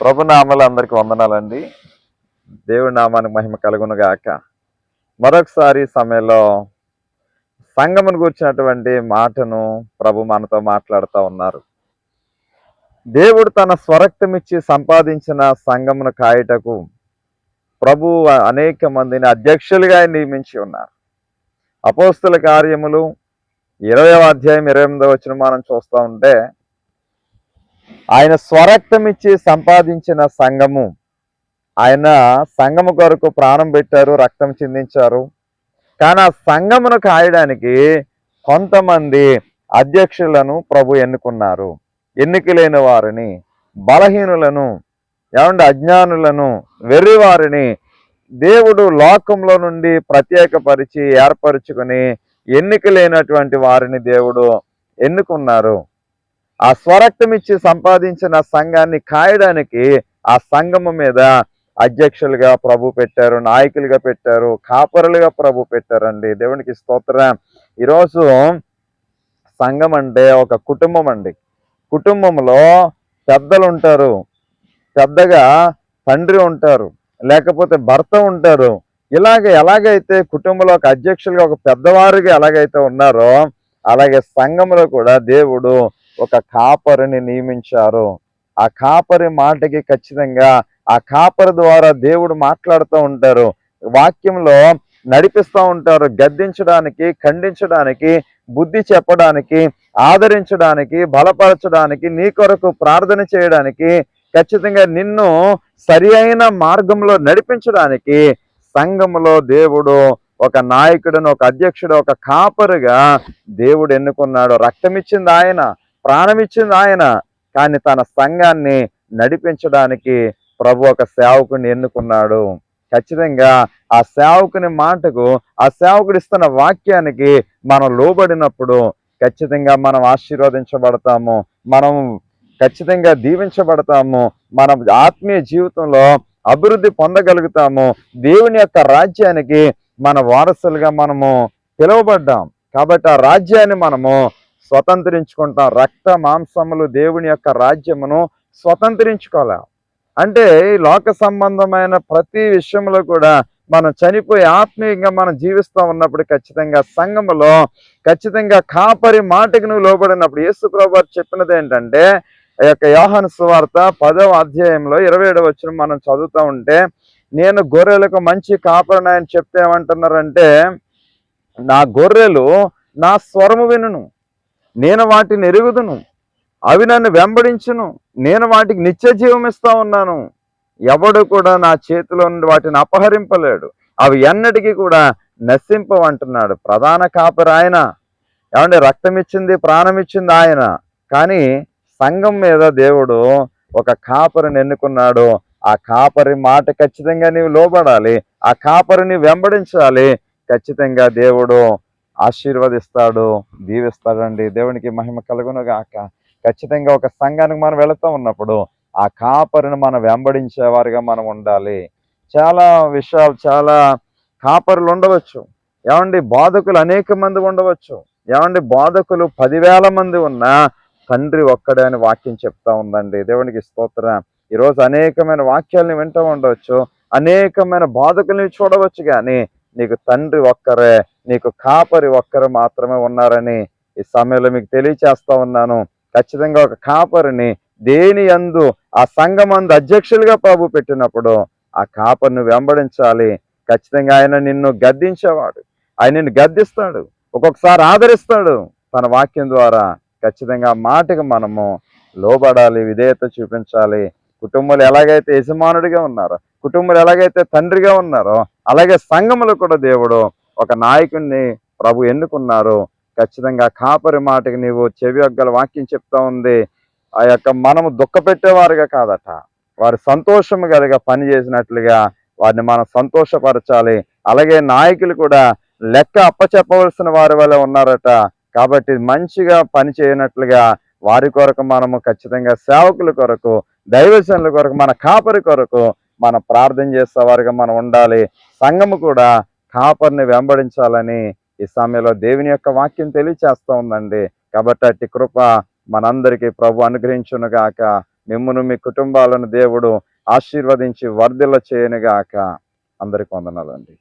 ప్రభు నామాలు అందరికి వందనాలండి. దేవుడి నామానికి మహిమ కలుగును గాక. మరొకసారి సమయంలో సంఘమును గురించినటువంటి మాటను ప్రభు మనతో మాట్లాడుతూ ఉన్నారు. దేవుడు తన స్వరక్తమిచ్చి సంపాదించిన సంఘమును కాయుటకు ప్రభు అనేక మందిని అధ్యక్షులుగా నియమించి ఉన్నారు. అపోస్తుల కార్యములు 20వ అధ్యాయం 28వ వచనం మనం చూస్తూ ఉంటే, ఆయన స్వరక్తమిచ్చి సంపాదించిన సంఘము, ఆయన సంఘము కొరకు ప్రాణం పెట్టారు, రక్తం చిందించారు. కానీ ఆ సంఘమును కాయడానికి కొంతమంది అధ్యక్షులను ప్రభు ఎన్నుకున్నారు. ఎన్నికలేని వారిని, బలహీనులను, అజ్ఞానులను, వెర్రివారిని దేవుడు లోకంలో నుండి ప్రత్యేకపరిచి ఏర్పరచుకొని ఎన్నికలేనటువంటి వారిని దేవుడు ఎన్నుకున్నారు. ఆ స్వరక్తమిచ్చి సంపాదించిన సంఘాన్ని కాయడానికి ఆ సంఘము మీద అధ్యక్షులుగా ప్రభు పెట్టారు, నాయకులుగా పెట్టారు, కాపరులుగా ప్రభు పెట్టారండి. దేవునికి స్తోత్రం. ఈరోజు సంఘం అంటే ఒక కుటుంబం అండి. కుటుంబంలో పెద్దలు ఉంటారు, పెద్దగా తండ్రి ఉంటారు, లేకపోతే భర్త ఉంటారు. ఎలాగైతే కుటుంబంలో ఒక అధ్యక్షులుగా ఒక పెద్దవారుగా ఎలాగైతే ఉన్నారో, అలాగే సంఘంలో కూడా దేవుడు ఒక కాపరిని నియమించారు. ఆ కాపరి మాటకి ఖచ్చితంగా ఆ కాపరి ద్వారా దేవుడు మాట్లాడుతూ ఉంటారు, వాక్యంలో నడిపిస్తూ ఉంటారు. గద్దించడానికి, ఖండించడానికి, బుద్ధి చెప్పడానికి, ఆదరించడానికి, బలపరచడానికి, నీ కొరకు ప్రార్థన చేయడానికి, ఖచ్చితంగా నిన్ను సరి అయిన మార్గంలో నడిపించడానికి సంఘములో దేవుడు ఒక నాయకుడును, ఒక అధ్యక్షుడు, ఒక కాపరిగా దేవుడు ఎన్నుకున్నాడు. రక్తమిచ్చింది ఆయన, ప్రాణమిచ్చింది ఆయన. కానీ తన సంఘాన్ని నడిపించడానికి ప్రభు ఒక సేవకుని ఎన్నుకున్నాడు. ఖచ్చితంగా ఆ సేవకుని మాటకు, ఆ సేవకుడు ఇస్తున్న వాక్యానికి మనం లోబడినప్పుడు ఖచ్చితంగా మనం ఆశీర్వదించబడతాము, మనం ఖచ్చితంగా దీవించబడతాము, మన ఆత్మీయ జీవితంలో అభివృద్ధి పొందగలుగుతాము. దేవుని యొక్క రాజ్యానికి మన వారసులుగా మనము పిలువబడ్డాం కాబట్టి ఆ రాజ్యాన్ని మనము స్వతంత్రించుకుంటాం. రక్త మాంసములు దేవుని యొక్క రాజ్యమును స్వతంత్రించుకోలేం. అంటే ఈ లోక సంబంధమైన ప్రతి విషయంలో కూడా మనం చనిపోయి ఆత్మీయంగా మనం జీవిస్తూ ఉన్నప్పుడు ఖచ్చితంగా సంఘములో ఖచ్చితంగా కాపరి మాటకి నువ్వు లోబడినప్పుడు యేసు ప్రభువు చెప్పినది ఏంటంటే, ఈ యొక్క యోహాను సువార్త 10వ అధ్యాయంలో 27వ వచనం మనం చదువుతూ ఉంటే, నేను గొర్రెలకు మంచి కాపరిని అని చెప్తే ఏమంటున్నారంటే, నా గొర్రెలు నా స్వరము వినును, నేను వాటిని ఎరుగుదును, అవి నన్ను వెంబడించును, నేను వాటికి నిత్య జీవం ఇస్తా ఉన్నాను, ఎవడు కూడా నా చేతిలో నుండి వాటిని అపహరింపలేడు, అవి ఎన్నటికీ కూడా నశింపవంటున్నాడు. ప్రధాన కాపరి ఆయన. రక్తం ఇచ్చింది, ప్రాణం ఇచ్చింది ఆయన. కానీ సంఘం మీద దేవుడు ఒక కాపరిని ఎన్నుకున్నాడు. ఆ కాపరి మాట ఖచ్చితంగా నీవు లోబడాలి, ఆ కాపరిని వెంబడించాలి. ఖచ్చితంగా దేవుడు ఆశీర్వదిస్తాడు, దీవిస్తాడండి. దేవునికి మహిమ కలుగును గాక. ఖచ్చితంగా ఒక సంఘానికి మనం వెళుతూ ఉన్నప్పుడు ఆ కాపరిని మనం వెంబడించేవారిగా మనం ఉండాలి. చాలా విషయాలు, చాలా కాపరులు ఉండవచ్చు. బోధకులు అనేక మంది ఉండవచ్చు. బోధకులు 10,000 మంది ఉన్నా తండ్రి ఒక్కడే అని వాక్యం చెప్తా ఉందండి. దేవునికి స్తోత్రం. ఈరోజు అనేకమైన వాక్యాలను వింటూ ఉండవచ్చు, అనేకమైన బోధకుల్ని చూడవచ్చు, కానీ నీకు తండ్రి ఒక్కరే, నీకు కాపరి ఒక్కరు మాత్రమే ఉన్నారని ఈ సమయంలో మీకు తెలియచేస్తా ఉన్నాను. ఖచ్చితంగా ఒక కాపరిని దేని యందు ఆ సంఘమందు అధ్యక్షులుగా ప్రభు పెట్టినప్పుడు ఆ కాపరిని వెంబడించాలి. ఖచ్చితంగా ఆయన నిన్ను గద్దించేవాడు, ఆయన నిన్ను గద్దిస్తాడు, ఒక్కొక్కసారి ఆదరిస్తాడు తన వాక్యం ద్వారా. ఖచ్చితంగా మాటకు మనము లోబడాలి, విధేయత చూపించాలి. కుటుంబాలు ఎలాగైతే యజమానుడిగా ఉన్నారో, కుటుంబాలు ఎలాగైతే తండ్రిగా ఉన్నారో, అలాగే సంఘములు కూడా దేవుడు ఒక నాయకుడిని ప్రభు ఎన్నుకున్నారు. ఖచ్చితంగా కాపరి మాటకి నీవు చెవి ఒగ్గల వాక్యం చెప్తా ఉంది. ఆ యొక్క మనము దుఃఖపెట్టేవారుగా కాదట, వారు సంతోషము కలిగా పని చేసినట్లుగా వారిని మనం సంతోషపరచాలి. అలాగే నాయకులు కూడా లెక్క అప్పచెప్పవలసిన వారి వల్ల ఉన్నారట. కాబట్టి మంచిగా పని చేయనట్లుగా వారి కొరకు మనము ఖచ్చితంగా సేవకుల కొరకు, దైవజనుల కొరకు, మన కాపరి కొరకు మనం ప్రార్థన చేసేవారుగా మనం ఉండాలి. సంఘము కూడా కాపరిని వెంబడించాలని ఈ సమయంలో దేవుని యొక్క వాక్యం తెలియచేస్తూ ఉందండి. కాబట్టి అట్టి కృప మనందరికీ ప్రభు అనుగ్రహించును గాక. మిమ్మును మీ కుటుంబాలను దేవుడు ఆశీర్వదించి వర్ధిల్ల చేయనుగాక. అందరికి వందనాలండి.